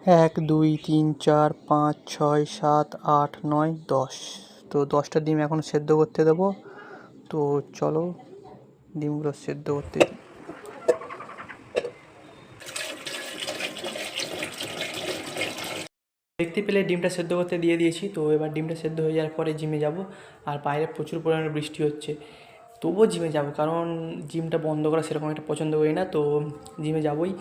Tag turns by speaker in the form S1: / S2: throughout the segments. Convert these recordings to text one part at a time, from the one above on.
S1: এক, দুই, তিন, চার, পাঁচ, ছয়, সাত, আট, নয়, 10। তো 10টা ডিম এখন সেদ্ধ করতে দেবো। তো চলো ডিমগুলো সেদ্ধ করতে দিই। দেখতে পেলে ডিমটা সেদ্ধ করতে দিয়ে দিয়েছি। তো এবার ডিমটা সেদ্ধ হয়ে যাওয়ার পরে জিমে যাব। আর বাইরে প্রচুর পরিমাণে বৃষ্টি হচ্ছে, তবুও জিমে যাব, কারণ জিমটা বন্ধ করা সেরকম একটা পছন্দ করি না। তো জিমে যাবই,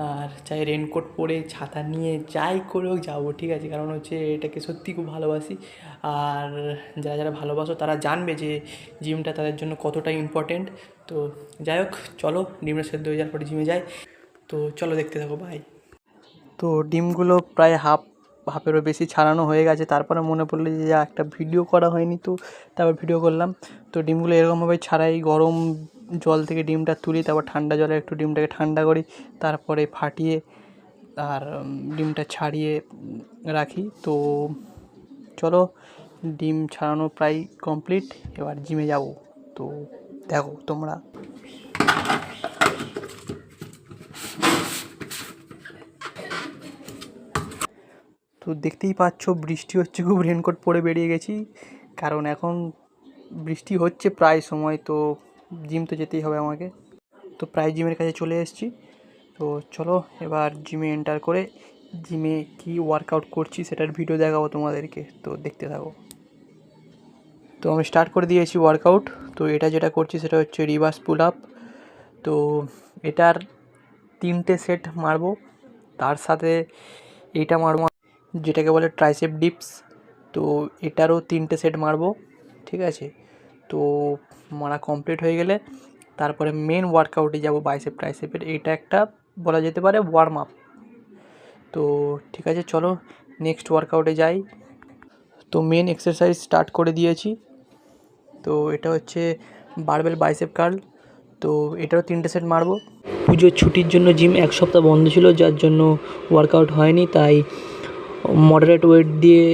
S1: আর চাই রেনকোট পরে ছাতা নিয়ে যাই করেও যাবো, ঠিক আছে? কারণ হচ্ছে এটাকে সত্যি খুব ভালোবাসি। আর যারা যারা ভালোবাসো তারা জানবে যে জিমটা তাদের জন্য কতটা ইম্পর্টেন্ট। তো যাই হোক, চলো ডিমটা সেদ্ধ হয়ে যাওয়ার পরে জিমে যাই। তো চলো দেখতে থাকো, ভাই। তো ডিমগুলো প্রায় হাফেরও বেশি ছাড়ানো হয়ে গেছে। তারপরে মনে পড়লো যে একটা ভিডিও করা হয়নি, তো তারপর ভিডিও করলাম। তো ডিমগুলো এরকমভাবে ছাড়াই, গরম জল থেকে ডিমটা তুলি, তারপর ঠান্ডা জলে একটু ডিমটাকে ঠান্ডা করি, তারপরে ফাটিয়ে আর ডিমটা ছাড়িয়ে রাখি। তো চলো, ডিম ছাড়ানো প্রায় কমপ্লিট, এবার জিমে যাব। তো দেখো তোমরা। তো দেখতেই পাচ্ছ বৃষ্টি হচ্ছে খুব, রেনকোট পরে বেরিয়ে গেছি, কারণ এখন বৃষ্টি হচ্ছে প্রায় সময়। তো জিম তো যেতেই হবে আমাকে। তো প্রায় জিমের কাছে চলে এসেছি। তো চলো এবার জিমে এন্টার করে জিমে কি ওয়ার্কআউট করছি সেটার ভিডিও দেখাবো তোমাদেরকে, তো দেখতে থাকো। তো আমি স্টার্ট করে দিয়েছি ওয়ার্কআউট। তো এটা যেটা করছি সেটা হচ্ছে রিভার্স পুল আপ। তো এটার 3টে সেট মারবো, তার সাথে এইটা মারবো যেটাকে বলে ট্রাইসেপ ডিপস। তো এটারও 3টে সেট মারবো, ঠিক আছে? তো মারা কমপ্লিট হয়ে গেলে তারপরে মেন ওয়ার্কআউটে যাব, বাইসেপ ট্রাইসেপের। এটা একটা বলা যেতে পারে ওয়ার্ম আপ। তো ঠিক আছে, চলো নেক্সট ওয়ার্কআউটে যাই। তো মেন এক্সারসাইজ স্টার্ট করে দিয়েছি। তো এটা হচ্ছে বারবেল বাইসেপ কার্ল। তো এটারও 3টে সেট মারবো। পুজোর ছুটির জন্য জিম 1 সপ্তাহ বন্ধ ছিল, যার জন্য ওয়ার্কআউট হয়নি। তাই মডারেট ওয়েট দিয়ে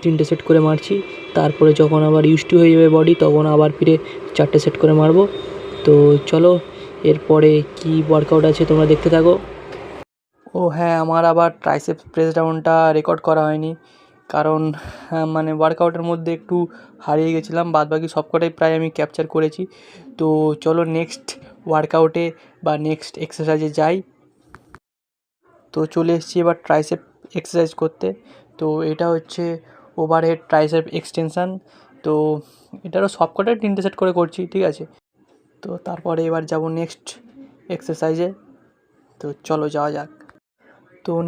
S1: 3টে সেট করে মারছি। তারপরে যখন আবার ইউজড হয়ে যাবে বডি, তখন আবার ফিরে 4টে সেট করে মারবো। তো চলো এরপরে কি ওয়ার্কআউট আছে তোমরা দেখতে থাকো। ও হ্যাঁ, আমার আবার ট্রাইসেপস প্রেস ডাউনটা রেকর্ড করা হয়নি, কারণ মানে ওয়ার্কআউটের মধ্যে একটু হারিয়ে গেছিলাম। বাদবাকি সবকটাই প্রায় আমি ক্যাপচার করেছি। তো চলো নেক্সট ওয়ার্কআউটে বা নেক্সট এক্সারসাইজে যাই। তো চলে এসেছি এবার ট্রাইসেপ এক্সারসাইজ করতে। তো এটা হচ্ছে ওভারহেড ট্রাইসেপ এক্সটেনশান। তো এটারও সবকটাই 3টে সেট করে করছি, ঠিক আছে? তো তারপরে এবার যাব নেক্সট এক্সারসাইজে। তো চলো যাওয়া যাক।